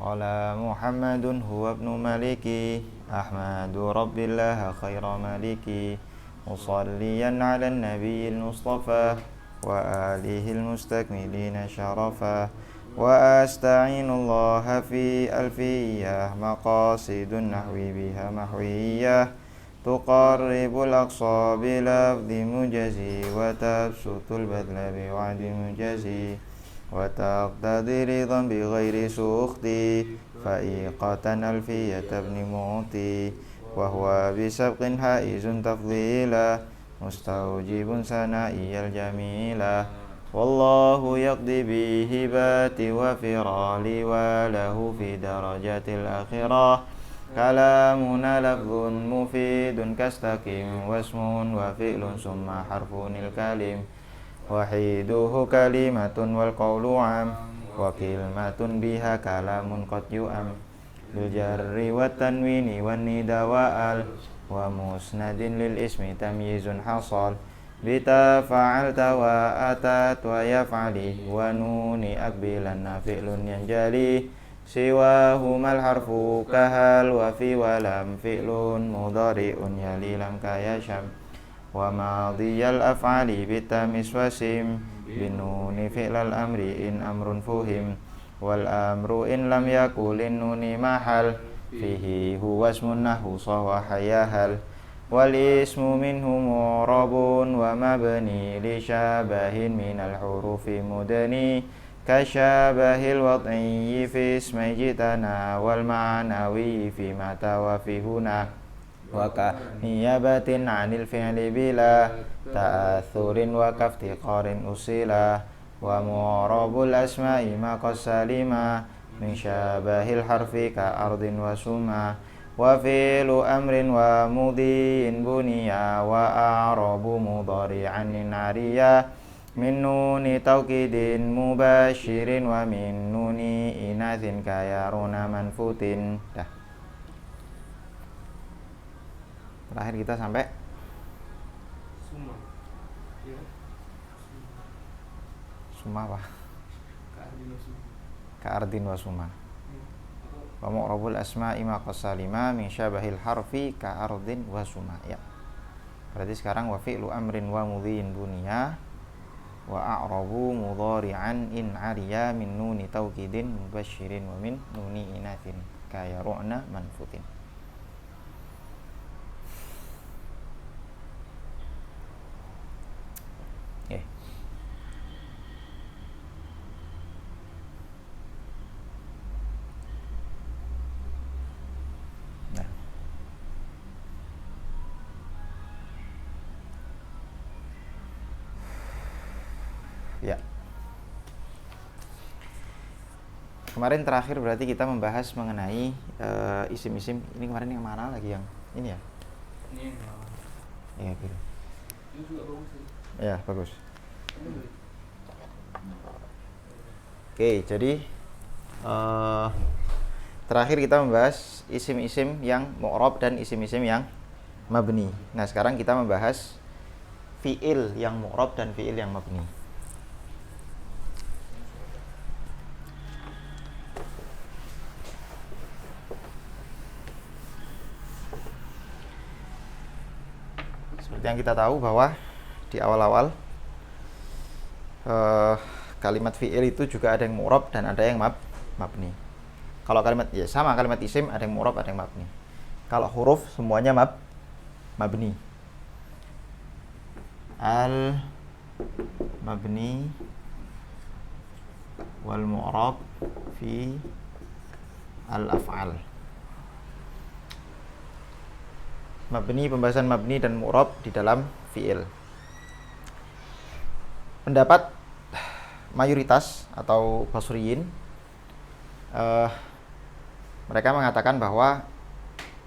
Qala Muhammadun huwa ibnu maliki Ahmadu rabbillah khaira maliki Musalliyan ala nabiyil mustafa Wa alihil mustakmilina syarafa Wa asta'inullaha fi alfiyah Maqasidun nahwi biha mahwiyah Tuqarribul aqsa bilafdi mujazi Wa tabsutul badla biwa'di mujazi Wa taqtadi ridhan bi ghairi sukhti Fa'iqatan alfiyata ibni mu'ti Wa huwa bisabqin haizun tafdila Mustawjibun sana'iyal jamila Wallahu yaqdi bihibati wa firali Wa lahu fi darajatil akhirah Kalamuna lafzun mufidun kastaqim Wasmun wa fi'lun summa harfunil kalim Wahiduhu kalimatun wal qawlu am Wa kilmatun biha kalamun qad yu'am Bil jarri wa tanwini wa nida wa al Wa musnadin lil ismi tamyizun hasal Bita fa'alta wa atat wa yaf'ali Wa nuni akbilanna fi'lun yanjali Siwahumal harfu kahal wa fi walam fi'lun mudhari'un yali lam kaya syam Wa madiyal af'ali bitamis wasim Binuni fi'lal amri in amrun fuhim Wal amru in lam yakulin nuni mahal Fihi huwa ismun nahu sahwa hayahal Wal ismu minhu mu'rabun wa mabni Li syabahin minal hurufi mudani Kasyabahil wad'i fi ismai jitana Wal ma'nawi fi mata wa fi huna Wa ka niyabatin anil fi'li bila ta'athurin wa kaftiqarin usila Wa mu'rabul asma'i maqas salima Min syabahil harfi ka ardin wa suma Wa fi'lu amrin wa mudhi'in buniya Wa a'rabu mudhari'an nariya Min nuni tawkidin mubashirin Wa min nuni inathin kayaruna manfutin. Terakhir kita sampai Suma. Ya. Suma apa? Ka'ardin wa suma. Wa mu'rabul asma'i maqas salima min syabahil harfi ka'ardin wa suma. Ya. Berarti sekarang wa fi'lu amrin wa mudhi'in buniya wa a'rabu mudhari'an in ariya min nuni tawkidin mubashirin wa min nuni inathin kaya ru'na manfutin. Ya. Kemarin terakhir berarti kita membahas mengenai isim-isim. Ini kemarin yang mana lagi yang ini ya? Ini. Iya gitu. Ini juga bagus sih. Ya, bagus. Oke, jadi terakhir kita membahas isim-isim yang mu'rab dan isim-isim yang mabni. Nah, sekarang kita membahas fi'il yang mu'rab dan fi'il yang mabni. Yang kita tahu bahwa di awal-awal kalimat fi'il itu juga ada yang mu'rab dan ada yang mabni. Kalau kalimat ya sama kalimat isim ada yang mu'rab ada yang mabni. Kalau huruf semuanya mabni. Al mabni wal mu'rab fi al af'al. Mabni, pembahasan mabni dan mu'rab di dalam fi'il. Pendapat mayoritas atau basriyin mereka mengatakan bahwa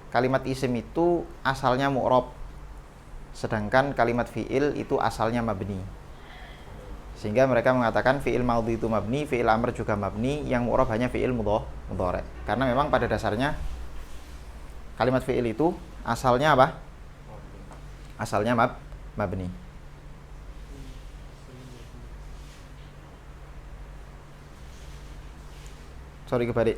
kalimat isim itu asalnya mu'rab, sedangkan kalimat fi'il itu asalnya mabni. Sehingga mereka mengatakan fi'il madhi itu mabni, fi'il amr juga mabni, yang mu'rab hanya fi'il mudhari'. Karena memang pada dasarnya kalimat fi'il itu asalnya apa? Asalnya mabni. Sorry kebalik.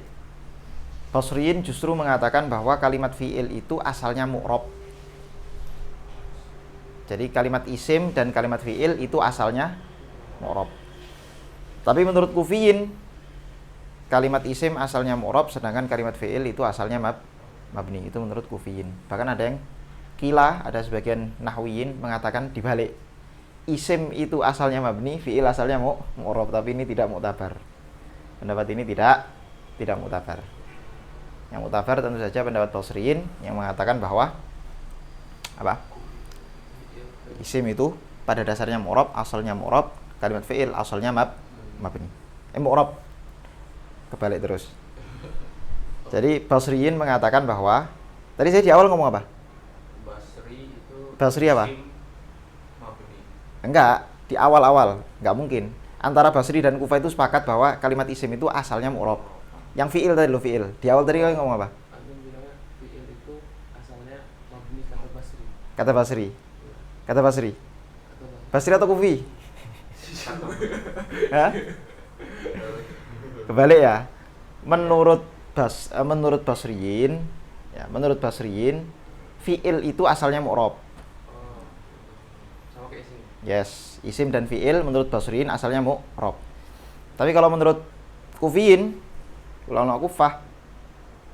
Basriyin justru mengatakan bahwa kalimat fi'il itu asalnya mu'rab. Jadi kalimat isim dan kalimat fi'il itu asalnya mu'rab. Tapi menurut Kufiyin, kalimat isim asalnya mu'rab, sedangkan kalimat fi'il itu asalnya mabni. Itu menurut Kufiyin. Bahkan ada yang kila, ada sebagian nahwiyin mengatakan dibalik. Isim itu asalnya mabni, fi'il asalnya mu'rab, tapi ini tidak mu'tabar. Pendapat ini tidak mu'tabar. Yang mu'tabar tentu saja pendapat Basriyin yang mengatakan bahwa apa? Isim itu pada dasarnya mu'rab, asalnya mu'rab, kalimat fi'il asalnya mabni. Mu'rab. Kebalik terus. Jadi Basriyin mengatakan bahwa tadi saya di awal ngomong apa? Basri apa? Enggak, di awal-awal, enggak mungkin. Antara Basri dan Kufah itu sepakat bahwa kalimat isim itu asalnya mu'rab. Yang fi'il tadi lo fi'il. Di awal tadi kau ngomong apa? Fi'il itu asalnya mabni kata Basri. Kata Basri. Kata Basri. Basri atau Kufi? Hah? Kebalik ya. Menurut Basriyin, ya, menurut Basriyin, fi'il itu asalnya mu'rab. Sama kayak isim. Yes, isim dan fi'il menurut Basriyin asalnya mu'rab. Tapi kalau menurut Kufiyin, ulama Kufah,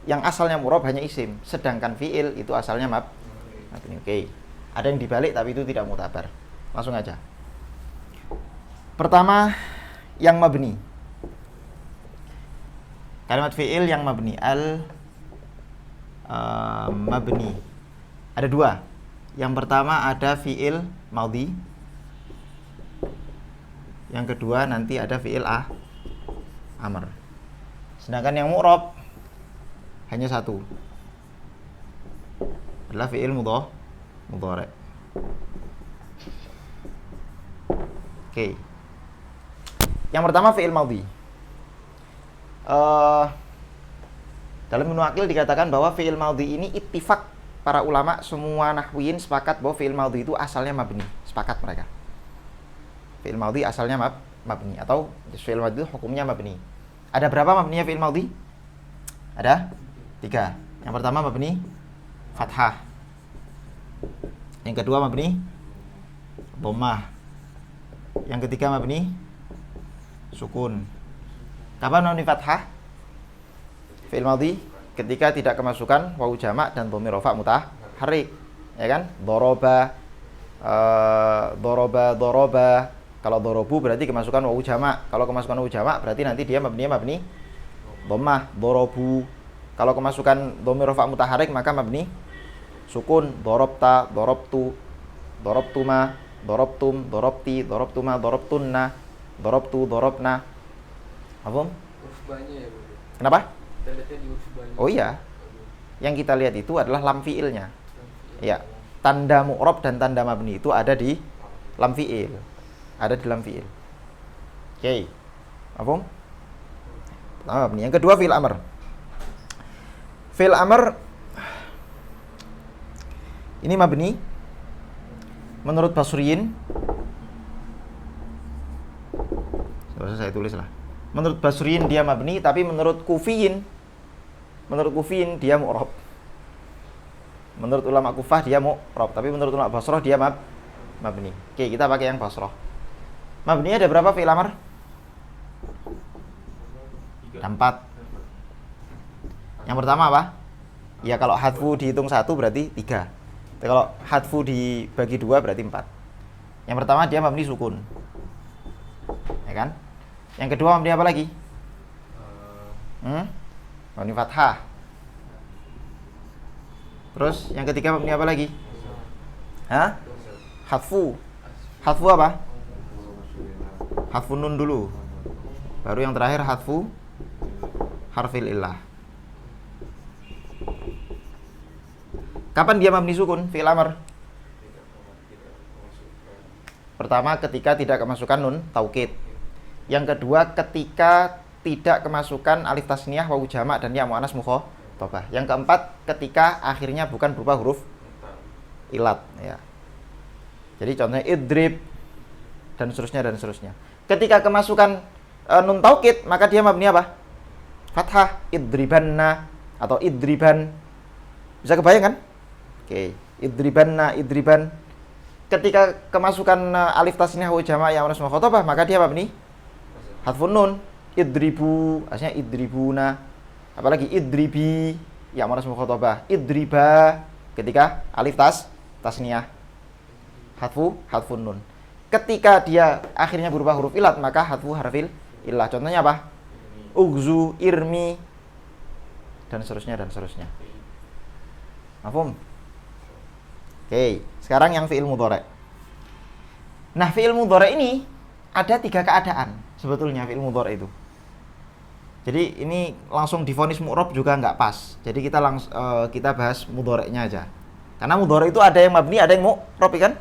yang asalnya mu'rab hanya isim, sedangkan fi'il itu asalnya mabni. Oke. Ada yang dibalik tapi itu tidak mu'tabar. Langsung aja. Pertama, yang mabni. Kalimat fi'il yang mabni, mabni. Ada dua. Yang pertama ada fi'il madhi. Yang kedua nanti ada fi'il amr. Sedangkan yang mu'rab hanya satu. Adalah fi'il mudhari'. Oke. Yang pertama fi'il madhi. Dalam Ibnu Aqil dikatakan bahwa fi'il madhi ini ittifaq para ulama, semua nahwiyin sepakat bahwa fi'il madhi itu asalnya mabni. Sepakat mereka. Fi'il madhi asalnya mabni atau fi'il madhi hukumnya mabni. Ada berapa mabninya fi'il madhi? Ada 3. Yang pertama mabni fathah. Yang kedua mabni dhammah. Yang ketiga mabni sukun. Kapan mabni fathah? Fi'il madhi ketika tidak kemasukan wawu jamak dan dhamir rafa mutaharrik, ya kan? Doroba, kalau dorobu berarti kemasukan wawu jamak. Kalau kemasukan wawu jamak berarti nanti dia mabni dhammah, dorobu. Kalau kemasukan dhamir rafa mutaharrik maka mabni sukun, dorobta, dorobtu, dorobtuma, dorobtum, dorobti, dorobtuma, dorobtunna, dorobtu, dorobna. Apa? Huruf banyak ya, Bro. Kenapa? Kita lihatnya di huruf banyak. Oh iya. Yang kita lihat itu adalah lam fi'ilnya. Ya. Tanda mu'rab dan tanda mabni itu ada di lam fi'il. Ada di lam fi'il. Oke. Apa? Pertama mabni. Yang kedua fi'il amr. Fi'il amr ini mabni menurut Basriyin. Seharusnya saya tulis lah. Menurut Basriyin dia mabni, tapi menurut Kufiyin dia mu'rab. Menurut ulama Kufah dia mu'rab, tapi menurut ulama Basrah dia mabni. Oke, kita pakai yang Basrah. Mabni ada berapa fi'il amr? 4. Yang pertama apa? Ya kalau hadfu dihitung 1 berarti 3. Kalau hadfu dibagi 2 berarti 4. Yang pertama dia mabni sukun. Ya kan? Yang kedua mabni apa lagi? Mabni fathah. Terus yang ketiga mabni apa lagi? Hah? Hadfu. Hadfu apa? Hadfu nun dulu. Baru yang terakhir hadfu harfil illah. Kapan dia mabni sukun? Fi'il amr. Pertama ketika tidak kemasukan nun taukid. Yang kedua ketika tidak kemasukan alif tasniyah, wawu jamak dan ya muannas mukhatabah. Yang keempat ketika akhirnya bukan berupa huruf ilat, ya. Jadi contohnya idrib dan seterusnya. Ketika kemasukan nun taukid maka dia mabni apa? Fathah, idribanna atau idriban. Bisa kebayang kan? Oke, idribanna, idriban. Ketika kemasukan alif tasniyah wa jama' yang muannas mukhatabah, maka dia apa nih? Hadfun nun. Idribu, aslinya idribuna. Apalagi idribi, yang muannas mukhatabah. Idriba, ketika alif tasniyah. Hadfun nun. Ketika dia akhirnya berubah huruf ilat, maka hadfu harfil illah. Contohnya apa? Ugzu, irmi, dan seterusnya dan seterusnya. Mafhum? Oke, sekarang yang fi'il mudhari'. Nah, fi'il mudhari' ini ada 3 keadaan sebetulnya fi'il mudhari' itu. Jadi ini langsung divonis mu'rab juga nggak pas. Jadi kita bahas mudhari'nya aja. Karena mudhari' itu ada yang mabni, ada yang mu'rab kan?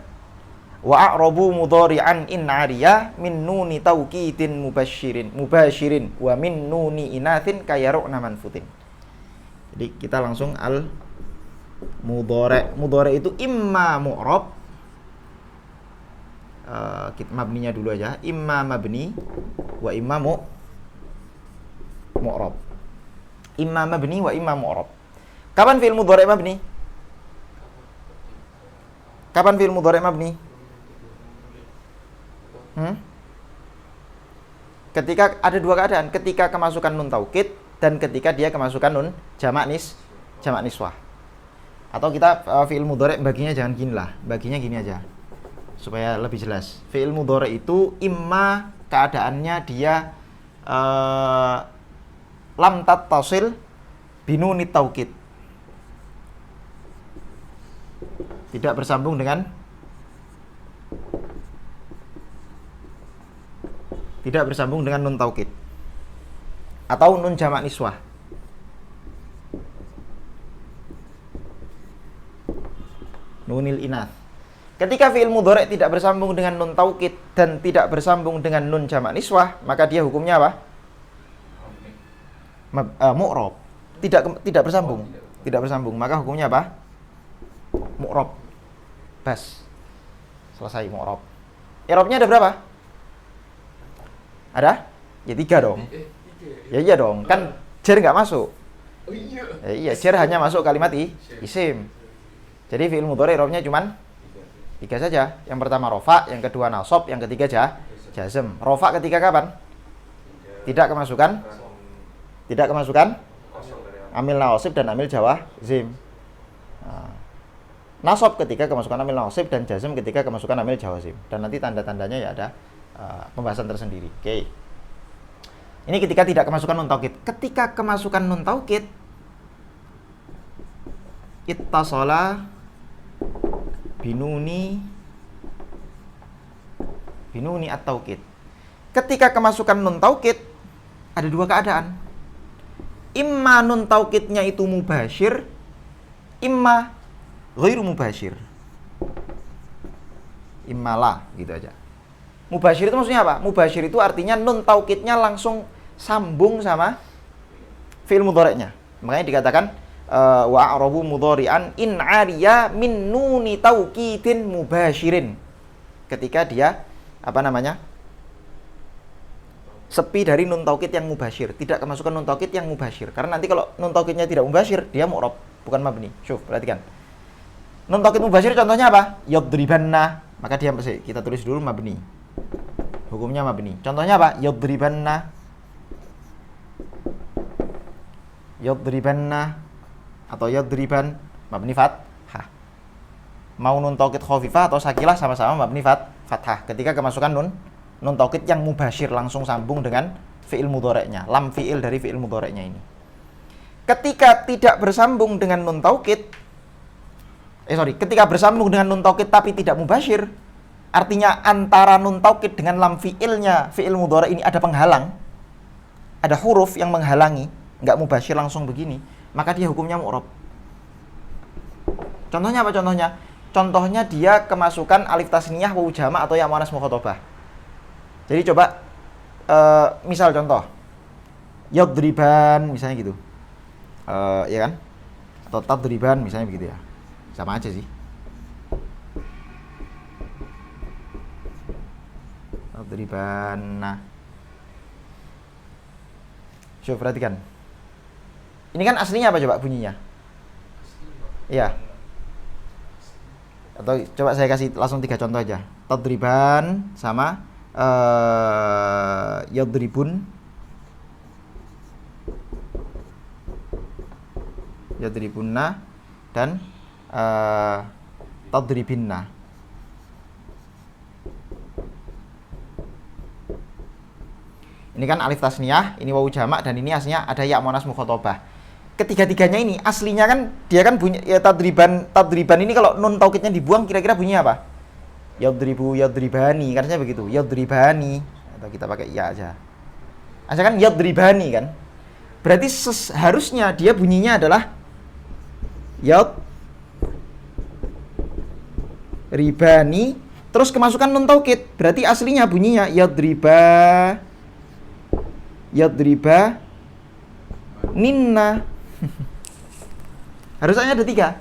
Wa a'rabu mudhari'an in 'ariya min nuni tawqitin mubashirin wa min nuni inathin kayaru'na manfutin. Jadi kita langsung al mudhari'. Mudhari' itu imma mu'rab, mabninya dulu aja, imma mabni wa imma mu'rab. Imma mabni wa imma mu'rab. Kapan fi'il mudhari' mabni? Kapan fi'il mudhari' mabni? Ketika ada 2 keadaan, ketika kemasukan nun taukid dan ketika dia kemasukan nun jamak niswah. Atau kita fi'il mudhari' baginya jangan gini lah, baginya gini aja supaya lebih jelas. Fi'il mudhari' itu imma keadaannya dia lam tattasil binunit taukid, tidak bersambung dengan nun taukid atau nun jamak niswah. Nunil inath. Ketika fi'il mudhari' tidak bersambung dengan nun taukid dan tidak bersambung dengan nun jamak niswah, maka dia hukumnya apa? Mu'rab. Tidak bersambung. Tidak bersambung, maka hukumnya apa? Mu'rab. Bas. Selesai mu'rab. I'rabnya ada berapa? Ada? Ya 3 dong. Ya iya dong, kan jar nggak masuk. Ya, iya, jar hanya masuk kalimat isim. Jadi fi'il mudhari' i'rabnya cuman 3 saja. Yang pertama rofa, yang kedua nasab, yang ketiga jazm. Rofa ketika kapan? Tidak kemasukan amil nasib dan amil jawazim. Nasab ketika kemasukan amil nasib dan jazm ketika kemasukan amil jawazim. Dan nanti tanda-tandanya ya ada pembahasan tersendiri. Oke. Ini ketika tidak kemasukan nun taukid. Ketika kemasukan nun taukid, ittasala binuni at-taukid. Ketika kemasukan nun taukid ada 2 keadaan. Imma nun taukidnya itu mubashir, imma ghairu mubashir. Immalah gitu aja. Mubashir itu maksudnya apa? Mubashir itu artinya nun taukidnya langsung sambung sama fi'il mudhari'nya. Makanya dikatakan wa a'rabu mudhari'an in 'ariya min nuni tawqidin mubashirin. Ketika dia sepi dari nun taukid yang mubashir, tidak kemasukan nun taukid yang mubashir. Karena nanti kalau nun taukidnya tidak mubashir, dia mu'rab, bukan mabni. Syuf, perhatikan. Nun taukid mubashir contohnya apa? Yadribanna. Maka dia kita tulis dulu mabni. Hukumnya mabni. Contohnya apa? Yadribanna. Atau yadriban, mabni fathah. Mau nun taukid khafifah atau sakilah sama-sama mabni fathah. Ketika kemasukan nun taukid yang mubashir langsung sambung dengan fi'il mudhari'nya, lam fi'il dari fi'il mudhari'nya ini. Ketika tidak bersambung dengan nun taukid, ketika bersambung dengan nun taukid tapi tidak mubashir, artinya antara nun taukid dengan lam fi'ilnya fi'il mudhari' ini ada penghalang, ada huruf yang menghalangi, nggak mubashir langsung begini, maka dia hukumnya mu'rab. Contohnya apa contohnya? Contohnya dia kemasukan alif tasniyah wawu jama' atau ya muannas mukhatabah. Jadi coba misal contoh yadriban misalnya gitu, ya kan? Atau tadriban misalnya begitu ya, sama aja sih. Tadriban. Nah, coba perhatikan. Ini kan aslinya apa coba bunyinya? Iya. Atau coba saya kasih langsung 3 contoh aja. Tadriban sama yadribun. Yadribunna dan tadribinna. Ini kan alif tasniyah, ini wawu jamak, dan ini aslinya ada ya muannas mukhatabah. Ketiga-tiganya ini aslinya kan dia kan bunyi ya tadriban ini kalau nun taukidnya dibuang kira-kira bunyinya apa? Yadribu yadribani, kan begitu. Yadribani atau kita pakai ya aja. Asal kan yadribani kan. Berarti seharusnya dia bunyinya adalah yadribani terus kemasukan nun taukid. Berarti aslinya bunyinya yadriba ninna. Harusnya ada 3.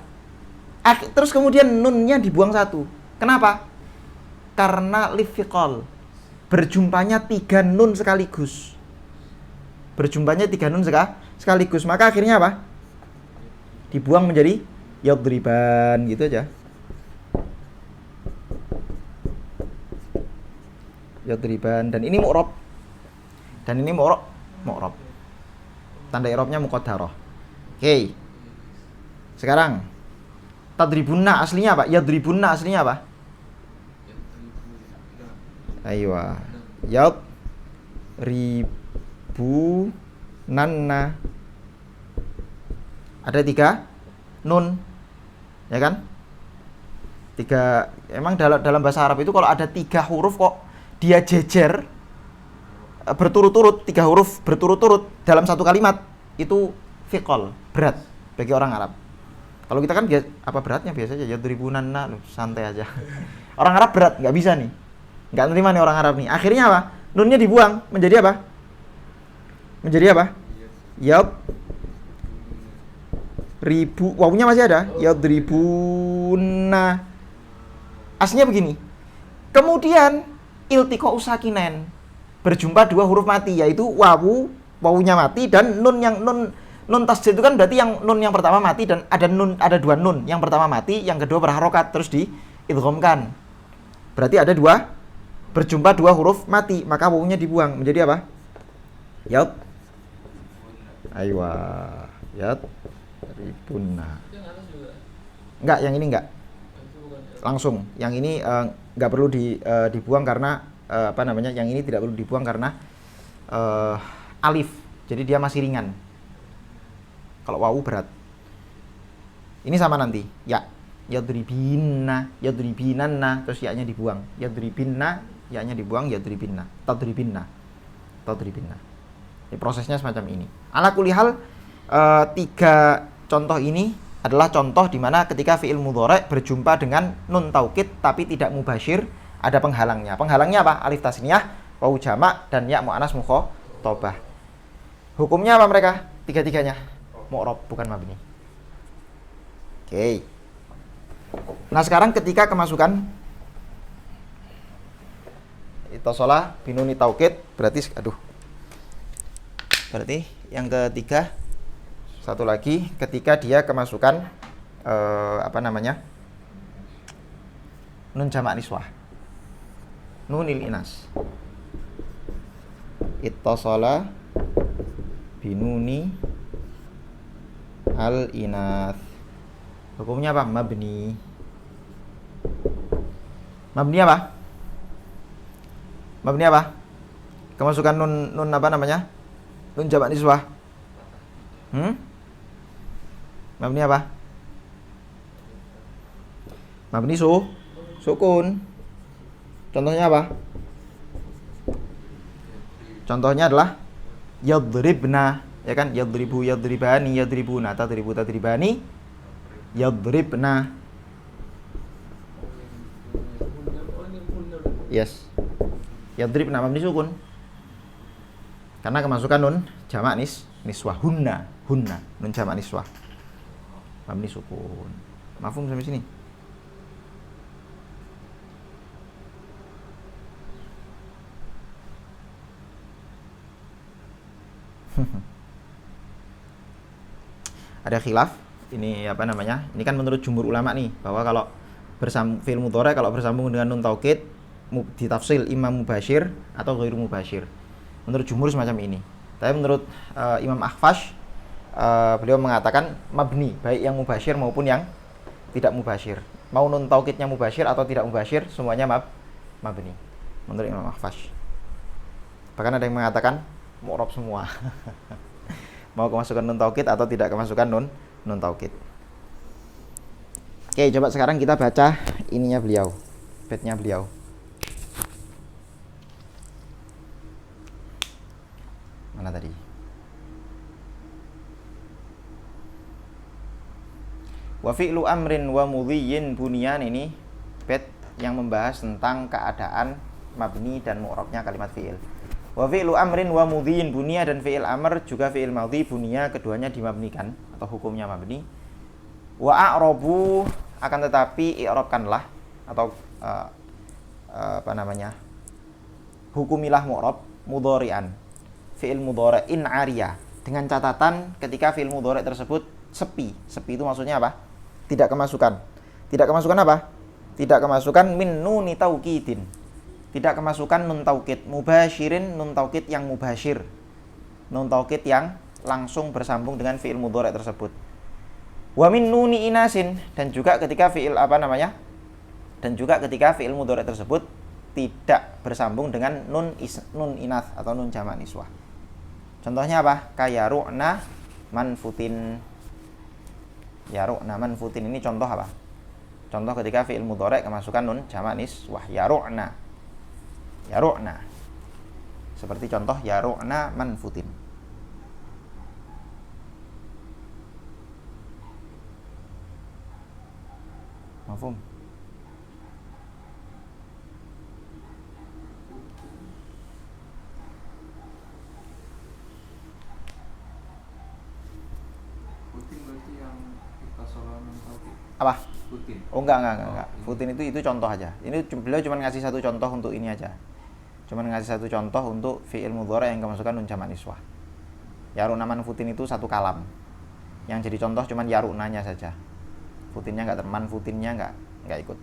Terus kemudian nunnya dibuang 1. Kenapa? Karena lifiqol. Berjumpanya 3 nun sekaligus. Maka akhirnya apa? Dibuang menjadi yadriban gitu aja. Yadriban, dan ini mu'rab. Tanda i'rabnya muqaddarah. Oke. Sekarang tadribunna aslinya apa? Yadribunna aslinya apa? Aywa. Yadribunanna. Ada 3 nun. Ya kan? 3. Emang dalam bahasa Arab itu kalau ada 3 huruf kok dia jejer berturut-turut, 3 huruf berturut-turut dalam satu kalimat, itu fiqol, berat bagi orang Arab. Kalau kita kan apa beratnya biasa aja, yadribunanna, santai aja. Orang Arab berat, nggak bisa nih, nggak nerima nih orang Arab nih. Akhirnya apa? Nunnya dibuang menjadi apa? Wawunya masih ada. Yadribunna. Aslinya begini. Kemudian iltiqa'u sakinen, berjumpa 2 huruf mati, yaitu wawunya mati, dan nun tasdid itu kan berarti yang nun yang pertama mati, dan ada 2 nun, yang pertama mati, yang kedua berharokat terus diidghamkan. Berarti ada 2 berjumpa 2 huruf mati, maka wawunya dibuang menjadi apa? Ribunna. Enggak, yang ini enggak. Langsung. Yang ini enggak perlu dibuang karena yang ini tidak perlu dibuang karena alif. Jadi dia masih ringan. Kalau wawu berat. Ini sama nanti. Ya. Yadribinanna, terus ya-nya dibuang. Yadribinna, ya-nya dibuang, yadribinna. Tadribinna. Jadi prosesnya semacam ini. Ala kulli hal 3 contoh ini adalah contoh di mana ketika fi'il mudhari' berjumpa dengan nun taukid tapi tidak mubasyir, ada penghalangnya. Penghalangnya apa? Alif tasniyah, wawu jamak, dan ya muannas mukhatabah. Hukumnya apa mereka? 3-tiganya mu'rab, bukan mabni. Oke. Nah, sekarang ketika kemasukan ittasala binuni taukid, berarti yang ketiga, satu lagi, ketika dia kemasukan nun jamak niswah, nunil inas. Ittasala binuni al inath. Hukumnya apa? Mabni. Mabni apa? Kemasukan nun nun jamak niswah. Mabni apa? Mabni sukun. Contohnya apa? Contohnya adalah yadribna, ya kan? Yadribu yadribani yadribuna, tadribu tadribani yadribna. Yes. Yadribna mabni sukun. Karena kemasukan nun jamak niswah, hunna, nun jamak niswah. Mabni sukun. Mafhum sampai sini? ada khilaf. Ini apa namanya? Ini kan menurut jumhur ulama nih, bahwa kalau fi'il mudhari kalau bersambung dengan nun taukid ditafsil imam mubashir atau ghairu mubashir. Menurut jumhur semacam ini. Tapi menurut Imam Akhfash, beliau mengatakan mabni, baik yang mubashir maupun yang tidak mubashir. Mau nun taukidnya mubashir atau tidak mubashir, semuanya mabni. Menurut Imam Akhfash. Bahkan ada yang mengatakan mu'rab semua. Mau kemasukan nun taukid atau tidak kemasukan nun taukid. Oke, coba sekarang kita baca ininya beliau, baitnya beliau. Mana tadi? Wa fi'lu amrin wa mudhiyyin bunyan, ini bait yang membahas tentang keadaan mabni dan mu'rabnya kalimat fi'il. Wa fi'lu amrin wa mudhiyyin bunya, dan fi'il amr juga fi'il madhi bunya, keduanya dimabnikan atau hukumnya mabni. Wa a'rabu, akan tetapi i'rabkanlah atau hukumilah mu'rab mudhari'an, fi'il mudhari' in ariya, dengan catatan ketika fi'il mudhari' tersebut sepi. Sepi itu maksudnya apa? Tidak kemasukan. Tidak kemasukan apa? Tidak kemasukan min nuni taukidin. Tidak kemasukan nun taukid. Mubashirin, nun taukid yang mubashir. Nun taukid yang langsung bersambung dengan fi'il mudhari' tersebut. Wa min nuni inasin, dan juga ketika fi'il dan juga ketika fi'il mudhari' tersebut tidak bersambung dengan nun inath atau nun jamak niswah. Contohnya apa? Kayaru'na manfutin. Yaru'na manfutin ini contoh apa? Contoh ketika fi'il mudhari' kemasukan nun jamak niswah. Yaru'na. Yaru'na. Seperti contoh yaru'na manfutin. Mafhum? Putin berarti yang kita soal taukid. Apa? Putin. Oh enggak. Futin itu contoh aja. Ini beliau cuma ngasih satu contoh untuk ini aja. Cuma ngasih satu contoh untuk fi'il mudhari' yang kemasukan nun jamak niswah. Yaru'na manfutin itu satu kalam. Yang jadi contoh cuma yaru'nanya saja. Futinnya enggak, manfutinnya enggak ikut.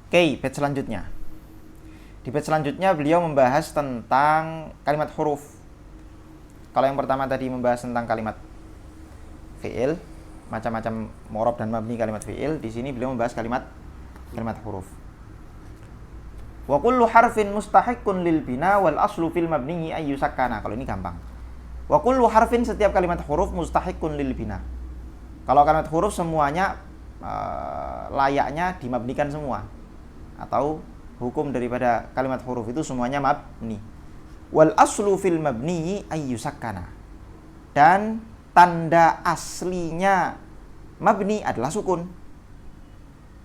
Oke, bait selanjutnya. Di bait selanjutnya beliau membahas tentang kalimat huruf. Kalau yang pertama tadi membahas tentang kalimat fi'il, macam-macam mu'rab dan mabni kalimat fi'il, di sini beliau membahas kalimat huruf. Wa kullu harfin mustahiqqun lil bina wal aslu fil mabni ay yusakkana. Kalau ini gampang. Wa kullu harfin, setiap kalimat huruf, mustahiqqun lil bina. Kalau kalimat huruf semuanya layaknya dimabnikan semua. Atau hukum daripada kalimat huruf itu semuanya mabni. Wal aslu fil mabni ay yusakkana. Dan tanda aslinya mabni adalah sukun.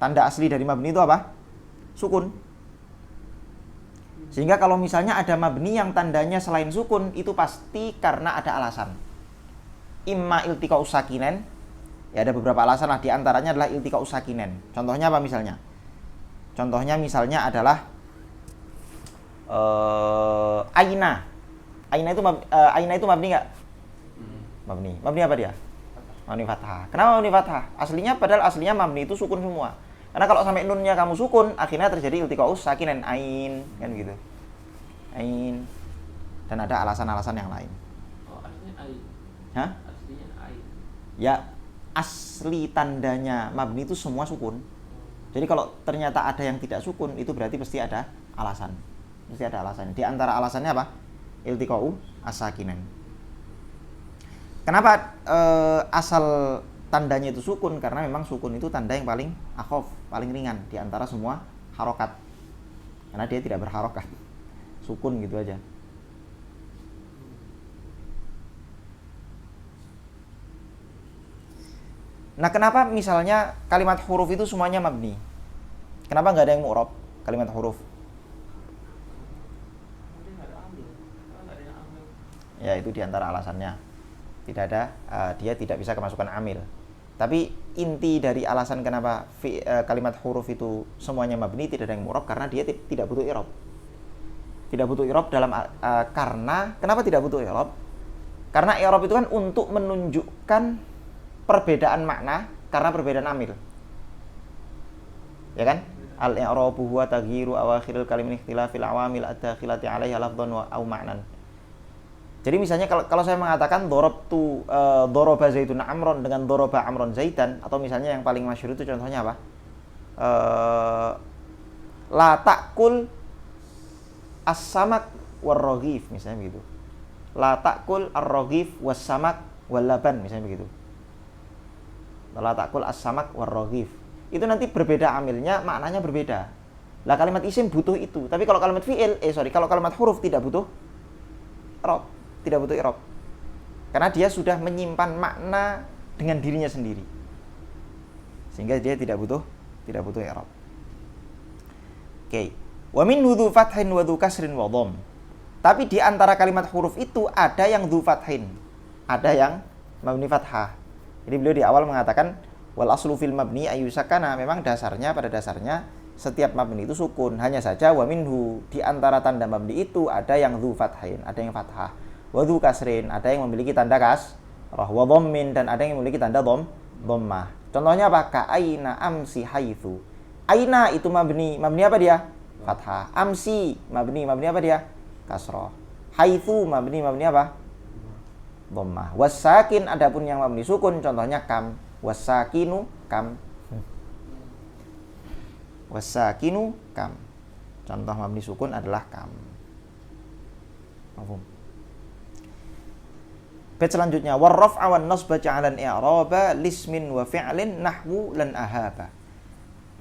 Tanda asli dari mabni itu apa? Sukun. Sehingga kalau misalnya ada mabni yang tandanya selain sukun, itu pasti karena ada alasan. Imma iltiqa'us sakinen, ya ada beberapa alasan lah, di antaranya adalah iltiqa'us sakinen. Contohnya apa misalnya? Contohnya misalnya adalah aina. Aina itu mabni enggak? Mabni. Mabni apa dia? Mabni fathah. Kenapa mabni fathah? Padahal aslinya mabni itu sukun semua. Karena kalau sampai nunnya kamu sukun, akhirnya terjadi iltiqa'us sakinen, ain, kan gitu. Ain. Dan ada alasan-alasan yang lain. Oh, aslinya ain. Hah? Aslinya ain. Ya, asli tandanya mabni itu semua sukun. Jadi kalau ternyata ada yang tidak sukun, itu berarti pasti ada alasan. Mesti ada alasan. Di antara alasannya apa? Iltiqa'u as-sakinen. Kenapa asal tandanya itu sukun? Karena memang sukun itu tanda yang paling akhaf, paling ringan di antara semua harokat. Karena dia tidak berharokat. Sukun gitu aja. Nah, kenapa misalnya kalimat huruf itu semuanya mabni? Kenapa nggak ada yang mu'rab kalimat huruf? Mungkin nggak ada amil. Karena nggak ada yang amil. Ya, itu diantara alasannya. Tidak ada, dia tidak bisa kemasukan amil. Tapi inti dari alasan kenapa kalimat huruf itu semuanya mabni, tidak ada yang mu'rab, karena dia tidak butuh i'rab. Tidak butuh i'rab karena kenapa tidak butuh i'rab? Karena i'rab itu kan untuk menunjukkan perbedaan makna karena perbedaan amil. Ya kan? Al-i'rabu huwa taghyiru awakhiril kalim min ikhtilafil awamil ad-dakhilati 'alaiha lafdhan wa au ma'nan. Jadi misalnya kalau saya mengatakan darabtu daraba Zaidun Amron dengan daraba Amron Zaidan, atau misalnya yang paling masyhur itu contohnya apa? La ta'kul as-samak war-raghif, misalnya begitu. La ta'kul ar-raghif was-samak wal-laban, misalnya begitu. La ta'kul as-samak war-raghif. Itu nanti berbeda amilnya, maknanya berbeda. Lah kalimat isim butuh itu. Tapi kalau kalimat fi'il, kalau kalimat huruf tidak butuh i'rab, tidak butuh i'rab. Karena dia sudah menyimpan makna dengan dirinya sendiri. Sehingga dia tidak butuh i'rab. Oke. Wa min dzu fathin wa dzu kasrin wa dhamm. Tapi di antara kalimat huruf itu ada yang dzu fathin, ada yang mabni fathah. Jadi beliau di awal mengatakan wal aslu fil mabni ayyusakana, memang pada dasarnya setiap mabni itu sukun. Hanya saja wa minhu, di antara tanda mabni itu ada yang dzu fathin, ada yang fathah. Wa dzu kasrin, ada yang memiliki tanda kasrah. Wa dhammin, dan ada yang memiliki tanda dhammah. Contohnya apa? Ka aina amsi haitsu. Aina itu mabni apa dia? Fathah. Amsi mabni apa dia? Kasrah. Haitsu mabni apa? Dhammah. Wasakin, adapun yang mabni sukun contohnya kam. Wasakinu kam. Wasakinu kam. Contoh mabni sukun adalah kam. Mafhum? Bait selanjutnya warraf'a wan nasba ja'alan i'raba lismin wa fi'lin nahwu lan ahaba.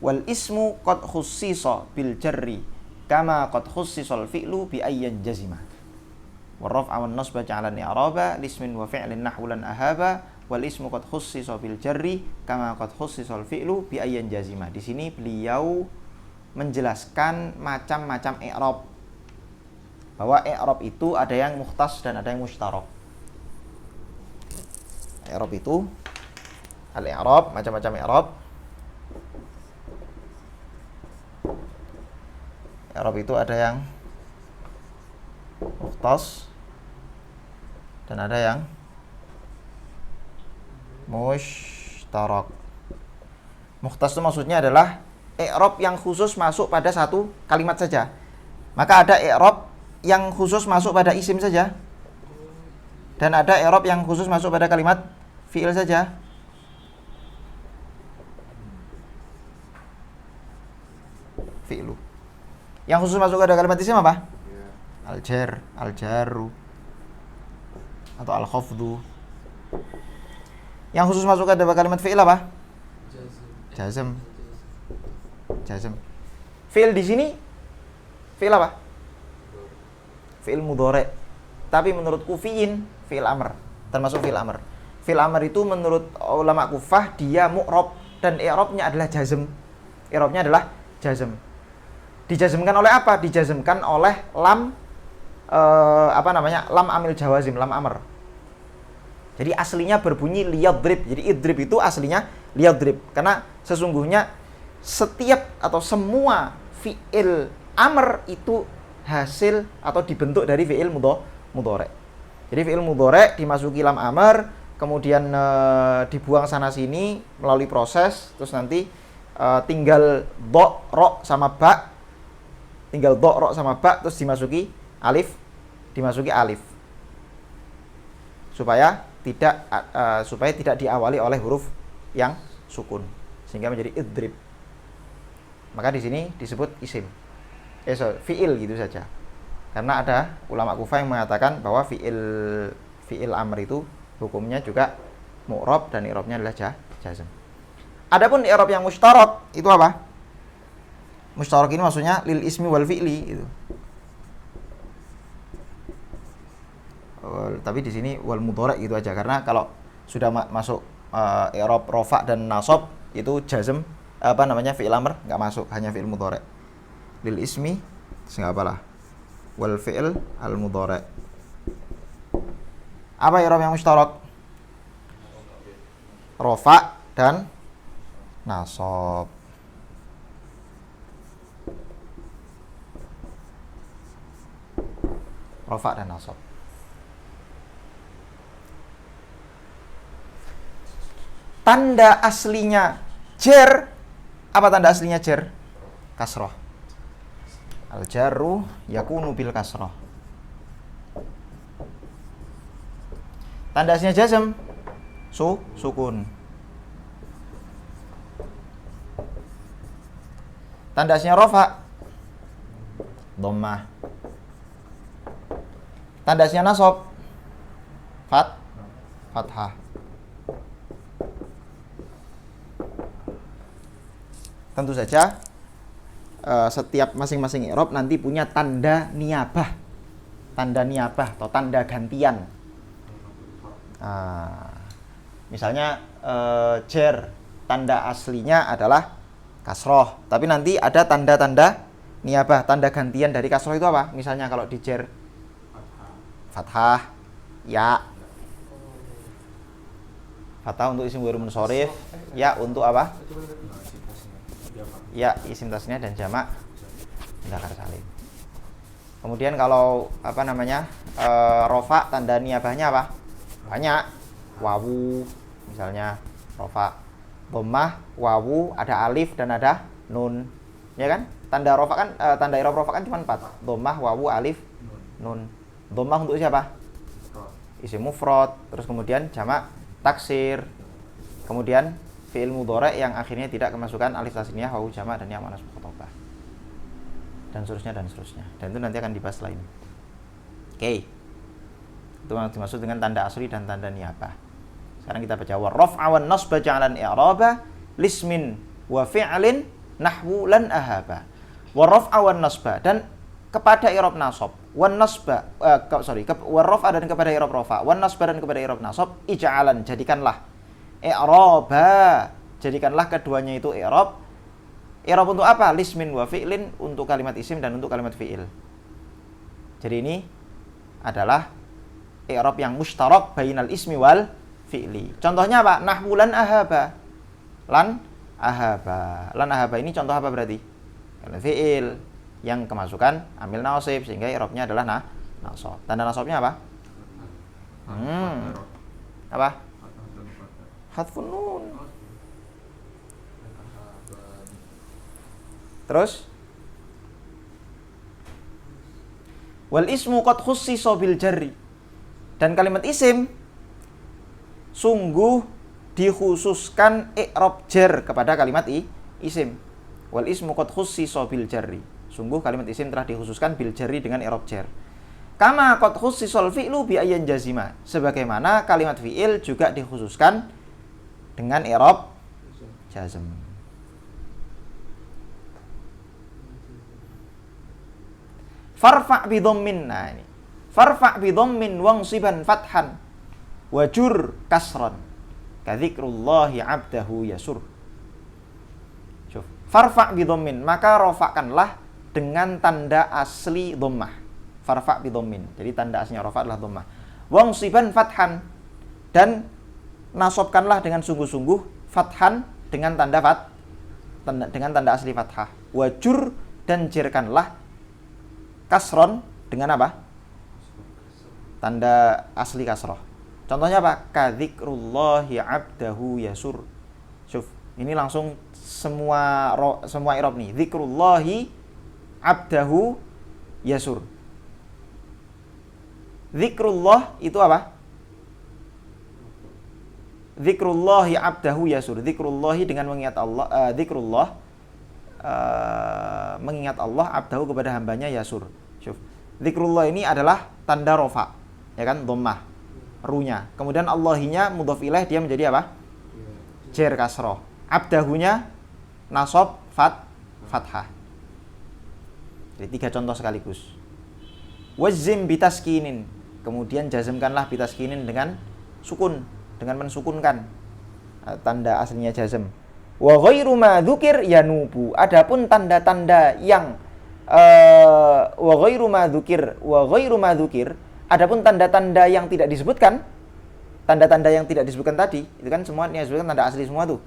Wal ismu qad khussisa bil jarri kama qad khussisal fi'lu bi ayyan jazima. Warraf'a wan nasba ja'alan i'raba lismin wa fi'lin nahwu lan ahaba. Wal ismu qad khussisa bil jarri kama qad khussisal fi'lu bi ayyan jazima. Di sini beliau menjelaskan macam-macam i'rab. Bahwa i'rab itu ada yang mukhtas dan ada yang mushtarak. I'rab itu al-i'rab, macam-macam i'rab. I'rab itu ada yang mukhtas dan ada yang mushtarak. Mukhtas itu maksudnya adalah i'rab yang khusus masuk pada satu kalimat saja. Maka ada i'rab yang khusus masuk pada isim saja. Dan ada i'rab yang khusus masuk pada kalimat fi'il saja. Fi'lu. Yang khusus masuk pada kalimat isim apa? Al-jar, al-jarru, atau al-khafdu. Yang khusus masuk pada kalimat fi'il apa? Jazm. Jazm. Fi'il di sini fi'il apa? Fi'il mudhari'. Tapi menurut kufiyin fi'il amr, termasuk fi'il amr. Fi'il amr itu menurut ulama Kufah dia mu'rab dan i'rabnya adalah jazm. I'rabnya adalah jazm. Dijazmkan oleh apa? Dijazmkan oleh lam lam amil jawazim, lam amr. Jadi aslinya berbunyi liyadrib. Jadi idrib itu aslinya liyadrib. Karena sesungguhnya setiap atau semua fi'il amr itu hasil atau dibentuk dari fi'il mudhari'. Jadi fi'il mudhari' dimasuki lam amr, kemudian dibuang sana sini melalui proses, terus nanti tinggal do, ro sama ba. Tinggal do, ro sama ba, terus dimasuki alif. Supaya tidak diawali oleh huruf yang sukun, sehingga menjadi idrib. Maka di sini disebut isim. Fi'il gitu saja. Karena ada ulama Kufah yang mengatakan bahwa fi'il amr itu hukumnya juga mu'rab dan i'rabnya adalah jazm. Adapun i'rab yang mushtarak itu apa? Mushtarak ini maksudnya lil ismi wal fi'li itu. Tapi di sini wal mudhari' gitu aja, karena kalau sudah masuk i'rab rafa' dan nasab itu jazm fi'il amr enggak masuk, hanya fi'il mudhari'. Lil ismi enggak apalah. Wal fi'il al mudhari'. Apa i'rab yang mushtarak? Rafa' dan nasab. Rafa' dan nasab. Tanda aslinya jer, apa tanda aslinya jer? Kasroh. Al jarru yakunu bil kasroh. Tanda aslinya jazm sukun. Tanda aslinya rofa dhammah. Tanda aslinya nasab fathah. Tentu saja setiap masing-masing i'rab nanti punya tanda niyabah atau tanda gantian. Misalnya jer, tanda aslinya adalah kasroh, tapi nanti ada tanda-tanda niyabah, tanda gantian dari kasroh itu apa? Misalnya kalau di jer fathah, ya. Fathah untuk isim ghairul munsharif, ya untuk apa? Ya isim tasnya dan jamak mudzakkar salim. Kemudian kalau rofa, tanda niyabahnya apa? Banyak. Wawu misalnya rofa. Dhammah, wawu, ada alif dan ada nun. Ya kan? Tanda rofa kan tanda i'rab rofa kan cuma 4. Dhammah, wawu, alif, nun. Dhammah untuk siapa? Isim mufrad, terus kemudian jamak taksir. Kemudian fi'il mudhari' yang akhirnya tidak kemasukan alif tasniyah, wawu jamak dan ya muannats mukhatabah. Dan seterusnya. Dan itu nanti akan dibahas lain. Oke. Itu yang dimaksud dengan tanda asli dan tanda niyabah. Sekarang kita baca wa raf'a wan nasba ja'alan i'raba lismin wa fi'lin nahwu lan ahaba. Wa raf'a wan nasba, dan kepada i'rab nasab, wan nasba wa raf'a dan kepada i'rab rafa, wan nasba dan kepada i'rab nasab, ij'alan jadikanlah i'raba, jadikanlah keduanya itu i'rab. I'rab untuk apa? Lismin wa fi'lin, untuk kalimat isim dan untuk kalimat fi'il. Jadi ini adalah i'rab yang mushtarak bainal ismi wal fi'li. Contohnya apa? Nahwu lan ahaba. Lan ahaba ini contoh apa berarti? Kalimat fi'il yang kemasukan amil nasib, sehingga i'rabnya adalah nasab. Tanda nasabnya apa? Apa? Hadfun nun. Terus wal ismu qad khussisa bil jarri, dan kalimat isim sungguh dikhususkan i'rab jar kepada kalimat isim. Wal ismu qad khussisa bil jarri, sungguh kalimat isim telah dikhususkan bil jarri dengan i'rab jar. Kama qad khussisal fi'lu bi ayyan jazima, sebagaimana kalimat fi'il juga dikhususkan dengan i'rab jazm. Farfa' bi dhammin, nah ini. Farfa' bi dhammin wangsiban fathan wajur kasran kadzikrullahi 'abdahu yasur. Syuf. Farfa' bi dhammin, maka rafa'kanlah dengan tanda asli dhammah. Farfa' bi dhammin. Jadi tanda aslinya rafa' adalah dhammah. Wangsiban fathan, dan nasabkanlah dengan sungguh-sungguh fathan dengan tanda asli fathah. Wajur, dan jirkanlah kasron dengan apa? Tanda asli kasroh. Contohnya apa? Kadzikrullahi 'abdahu yasur. Syuf, ini langsung semua i'rab nih. Dzikrullahi 'abdahu yasur. Zikrullah itu apa? Zikrullahi 'abdahu yasur. Zikrullahi dengan mengingat Allah, zikrullah mengingat Allah, 'abdahu kepada hambanya, yasur. Syuf. Zikrullah ini adalah tanda rofa, ya kan, dhammah, runya. Kemudian Allahinya mudhaf ilaih, dia menjadi apa? Jar kasroh. 'Abdahunya nasab fathah. Jadi 3 contoh sekaligus. Wazim bitaskinin, kemudian jazmkanlah bitaskinin dengan sukun, dengan mensukunkan, tanda aslinya jazm. Wa ghairu ma dzukir yanubu, adapun tanda-tanda yang wa ghairu ma dzukir, adapun tanda-tanda yang tidak disebutkan, tanda-tanda yang tidak disebutkan tadi, itu kan semua yang disebutkan tanda asli semua tuh.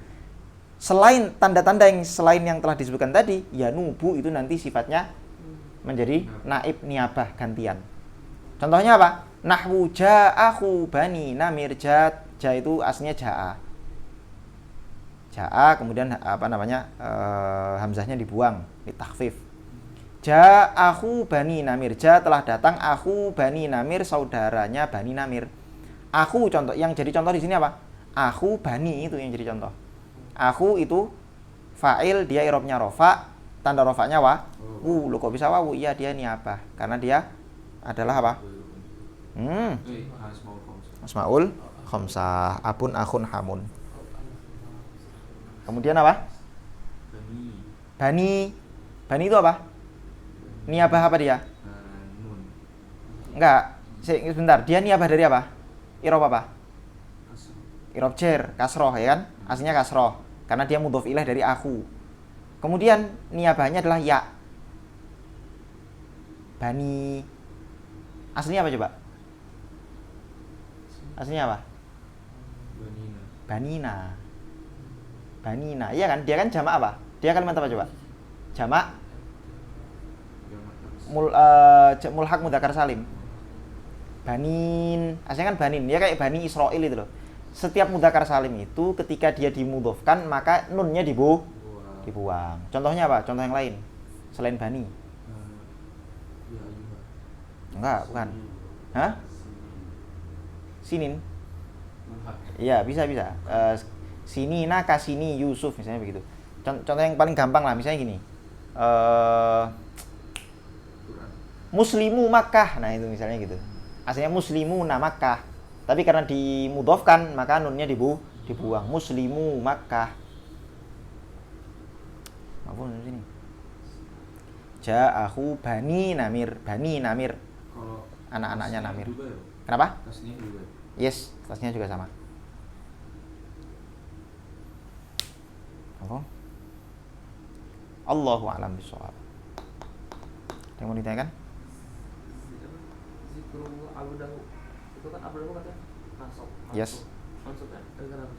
Selain tanda-tanda yang selain yang telah disebutkan tadi, yanubu itu nanti sifatnya menjadi naib niyabah gantian. Contohnya apa? Nahwu ja'ahu bani namir, ja itu aslinya ja'a. Ja'a kemudian hamzahnya dibuang, ditakhfif. Ja'ahu Bani Namir. Ja telah datang aku Bani Namir, saudaranya Bani Namir. Aku contoh yang jadi contoh di sini apa? Aku Bani itu yang jadi contoh. Aku itu fa'il, dia i'rabnya rafa, tanda rafanya wa. Lo kok bisa wawu? Iya dia niabah karena dia adalah apa? Asmaul khamsah. Abun, akhun, hamun. Kemudian apa? Bani. Bani itu apa? Niabah apa dia? Enggak. Sebentar. Dia niabah dari apa? I'rab apa? I'rab jar, kasroh ya kan? Aslinya kasroh. Karena dia mudhof ilaih dari aku. Kemudian niabahnya adalah ya. Bani. Aslinya apa coba? Aslinya apa? Banina. Banina, iya kan? Dia kan jamak apa? Dia kalimat apa coba? Jamak mulhaq mudzakkar salim. Banin, aslinya kan banin. Dia kayak Bani Israil itu loh. Setiap mudzakkar salim itu ketika dia dimudhofkan maka nunnya dibuang. Contohnya apa? Contoh yang lain selain Bani. Enggak, bukan. Hah? Sinin. Iya, bisa. Sinina kasini Yusuf misalnya begitu. Contoh yang paling gampang lah misalnya gini. Muslimu Makkah. Nah, itu misalnya gitu. Aslinya muslimu Makkah. Tapi karena dimudhofkan maka nunnya dibuang. Muslimu Makkah. Apa di sini? Ja'ahu Bani Namir. Bani Namir. Kalau anak-anaknya Namir. Ya? Kenapa? Tasnya juga. Yes, tasnya juga sama. Apa? Allahu a'lam bishawab. Yang mau ditanyakan? Zikrul abdahu. Itu kan abdahu katanya nasab. Yes. Maksudnya kenapa?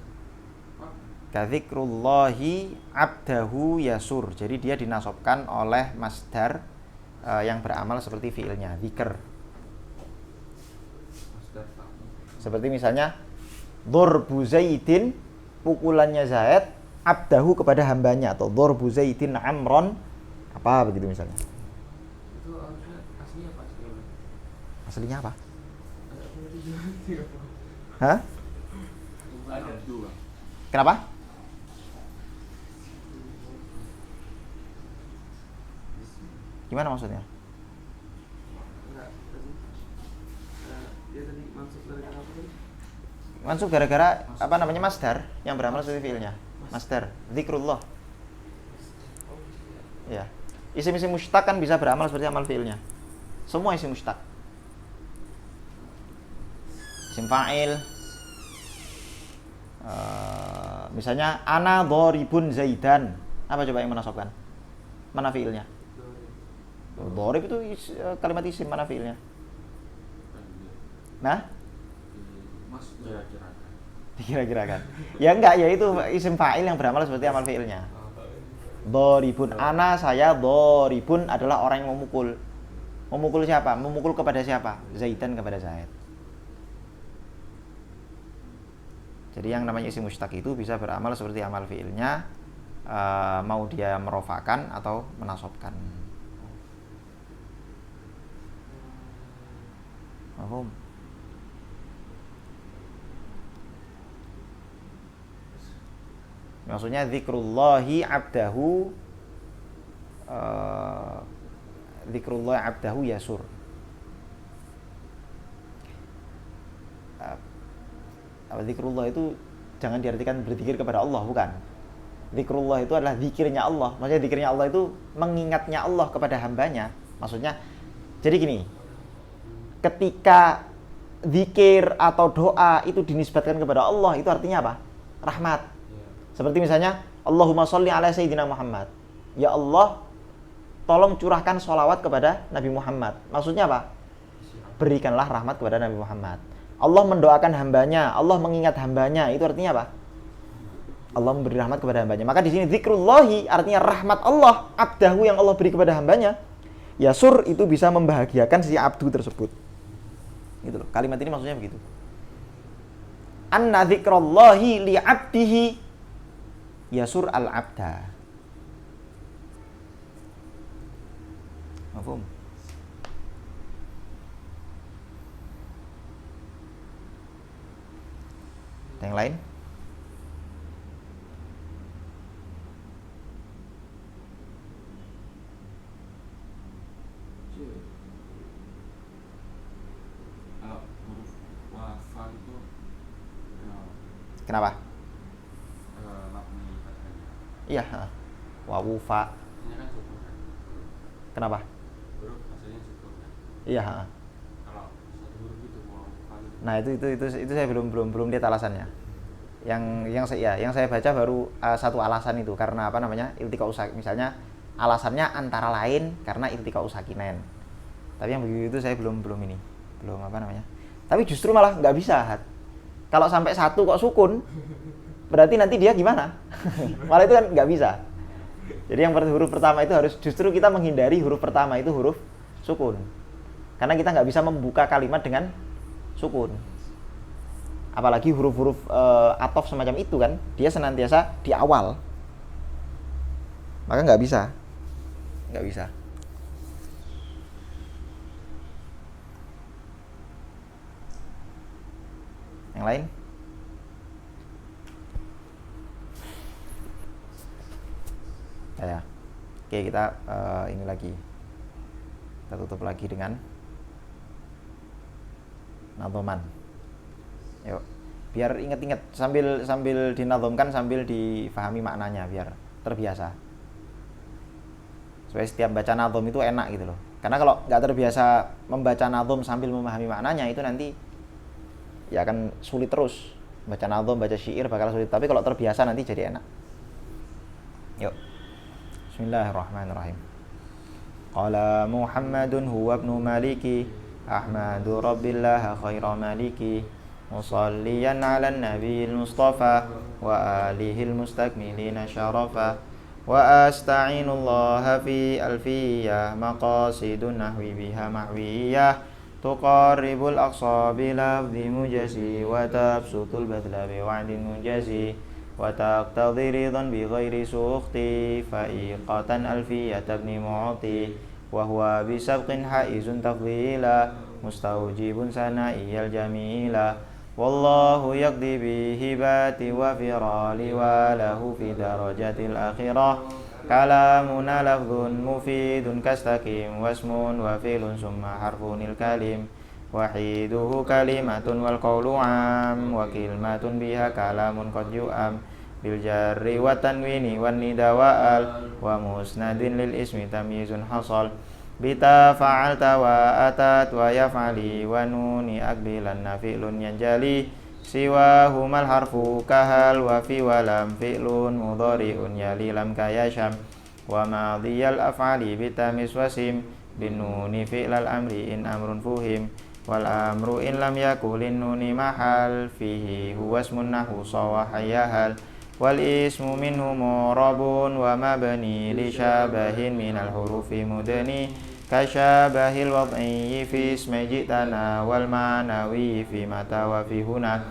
Kadzikrullahi abdahu yasur. Jadi dia dinasobkan oleh masdar yang beramal seperti fiilnya, dzikr. Seperti misalnya dzurbu Zaidin, pukulannya Zaid abdahu kepada hambanya, atau dzurbu Zaidin amron apa begitu misalnya. Itu harusnya aslinya apa? Aslinya apa? Ada Hah? Dua. Kenapa? Gimana maksudnya? enggak tadi. Dia tadi masuk gara-gara apa tadi? Mansub gara-gara apa namanya masdar yang beramal seperti fiilnya. Masdar, zikrullah. Ya. Isim-isim mushtaq kan bisa beramal seperti amal fiilnya. Semua isim mushtaq. Isim fa'il. Misalnya ana dharibun Zaidan. Apa coba yang menasabkan? Mana fiilnya? Dharib itu kalimat isim, mana fiilnya? Nah? Mas kira-kira. Dikira-kirakan. Ya enggak, ya itu isim fa'il yang beramal seperti amal fi'ilnya. Dharibun, ana saya dharibun adalah orang yang memukul. Memukul siapa? Memukul kepada siapa? Zaidan kepada Zaid. Jadi yang namanya isim mushtaq itu bisa beramal seperti amal fi'ilnya, mau dia merofakan atau menasobkan. Mahfum? Maksudnya zikrullahi abdahu zikrullahi abdahu yasur. Zikrullah itu jangan diartikan berzikir kepada Allah, bukan. Zikrullah itu adalah zikirnya Allah. Maksudnya zikirnya Allah itu mengingatnya Allah kepada hambanya. Maksudnya jadi gini, ketika zikir atau doa itu dinisbatkan kepada Allah, itu artinya apa? Rahmat. Seperti misalnya Allahumma sholli ala sayyidina Muhammad. Ya Allah, tolong curahkan sholawat kepada Nabi Muhammad. Maksudnya apa? Berikanlah rahmat kepada Nabi Muhammad. Allah mendoakan hambanya, Allah mengingat hambanya. Itu artinya apa? Allah memberi rahmat kepada hambanya. Maka di sini zikrullahi artinya rahmat Allah, abdahu yang Allah beri kepada hambanya. Yasur itu bisa membahagiakan si abdu tersebut. Gitu loh. Kalimat ini maksudnya begitu. Anna zikrallahi li abdihi Yasur al-abda. Mafhum? Yang lain? Kalau huruf wafa itu Kenapa? mabni fathahnya. Iya, wawufa. Ini kan sukun kan. Kenapa? Huruf aslinya sukun kan. Iya, Kalau satu huruf itu wafa itu. Nah, itu saya belum lihat alasannya. Yang saya baca baru satu alasan itu karena apa namanya? Iltiqa usak. Misalnya alasannya antara lain karena iltiqa usakinen. Tapi yang begitu saya belum apa namanya? Tapi justru malah nggak bisa. Kalau sampai satu kok sukun, berarti nanti dia gimana? Malah itu kan nggak bisa. Jadi yang huruf pertama itu harus justru kita menghindari huruf pertama itu huruf sukun. Karena kita nggak bisa membuka kalimat dengan sukun. Apalagi huruf-huruf atof semacam itu kan, dia senantiasa di awal. Maka nggak bisa. Yang lain? Ya. Oke, kita ini lagi. Kita tutup lagi dengan nadhoman. Yuk. Biar inget-inget sambil dinadhomkan sambil difahami maknanya biar terbiasa. Supaya setiap baca nadhom itu enak gitu loh. Karena kalau nggak terbiasa membaca nadhom sambil memahami maknanya itu nanti ya akan sulit terus. Baca nadhom, baca syair bakal sulit. Tapi kalau terbiasa nanti jadi enak. Yuk. Bismillahirrahmanirrahim. Qala Muhammadun huwa ibnu Maliki Ahmadu Rabbillah khaira maliki Musalliyan ala nabiyil Mustafa Wa alihil mustakmilina syarafa Wa asta'inullaha fi alfiyah Maqasidun nahwi biha mahwiyah Tuqarribul aqsa bilafzi mujasi Wa tabsutul badla biwa'din mujasi Wa taqtadhi ridhan bi ghairi sukhti Fa'iqatan alfiyah tabni mu'ati Wa huwa bisabqin haizun tafdhila Mustawjibun sana'iyal jamila Wallahu yaqdi bihibati wa firali Wa lahu fi darajatil akhirah Kalamuna lafdhun mufidun kastaqim Wasmun wa filun summa harfunil kalim Wahiduhu kalimatun wal qawlu am Wa kilmatun biha kalamun qad yu'am Bil jarri wa tanwini wan nida wa al Wa musnadin lil ismi tamyizun hasal Bita fa'alta wa atat wa yaf'ali Wa nuni akbilan fi'lun yanjali Siwahumal harfu kahal wa fi walam fi'lun mudhari'un yali lam kayasham Wa madhiyal af'ali bitamis wasim Bin nuni fi'lal amri in amrun fuhim Wal amru in lam yakulin nuni mahal Fihi huwasmun nahu sawahayahal Wal ismu minhu murabun wa mabni li syabahin minal hurufi mudani Kasyabahil wad'i fi ismi jitana wal ma'nawi fi mata wa fi huna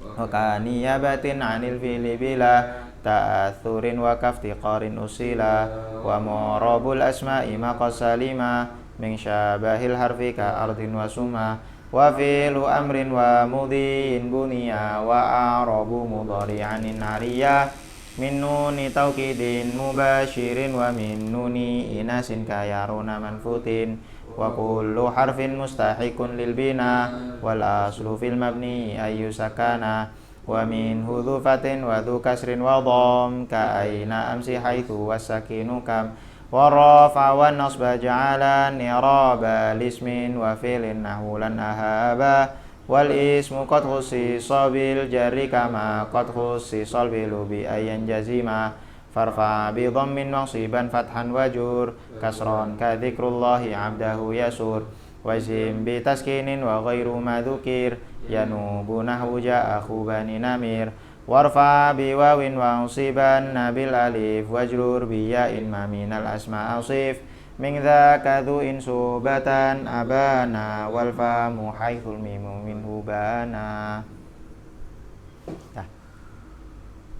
Wa kaniyabatin anil fili bila ta'athurin wa kaftiqarin usila Wa murabul asma'i maqasalima Min syabahil harfi ka ardin wa suma Wa fi'lu amrin wa mudhi'in buniya Wa a'rabu mudhari'anin ariya Min nuni tawkidin mubashirin Wa min nuni inasin kayaruna manfutin Wa kullu harfin mustahikun lil bina Wal aslu fil mabni ayyu sakana Wa min hudhufatin wa dhu kasrin wa dham Ka aina amsi haithu wasakinu kam Wa rafa wa nasba ja'alan Niraba lismin wa filin nahulan ahaba Wal ismu qad khussisa bil jarri Kama qad khussisa bilu bi ayyan jazima Farfa bi dhammin mansiban fathan wajur Kasron ka dhikrullahi abdahu yasur Wazim bi taskinin wa ghairu madhukir Yanubu nahwu ja'akhu bani namir Warfa biwawin wa usiban nabil alif wajrur biyain ma minal asma asif Min dhaka dhu insubatan abana wal famu haithul mimu minhu bana.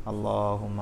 Allahumma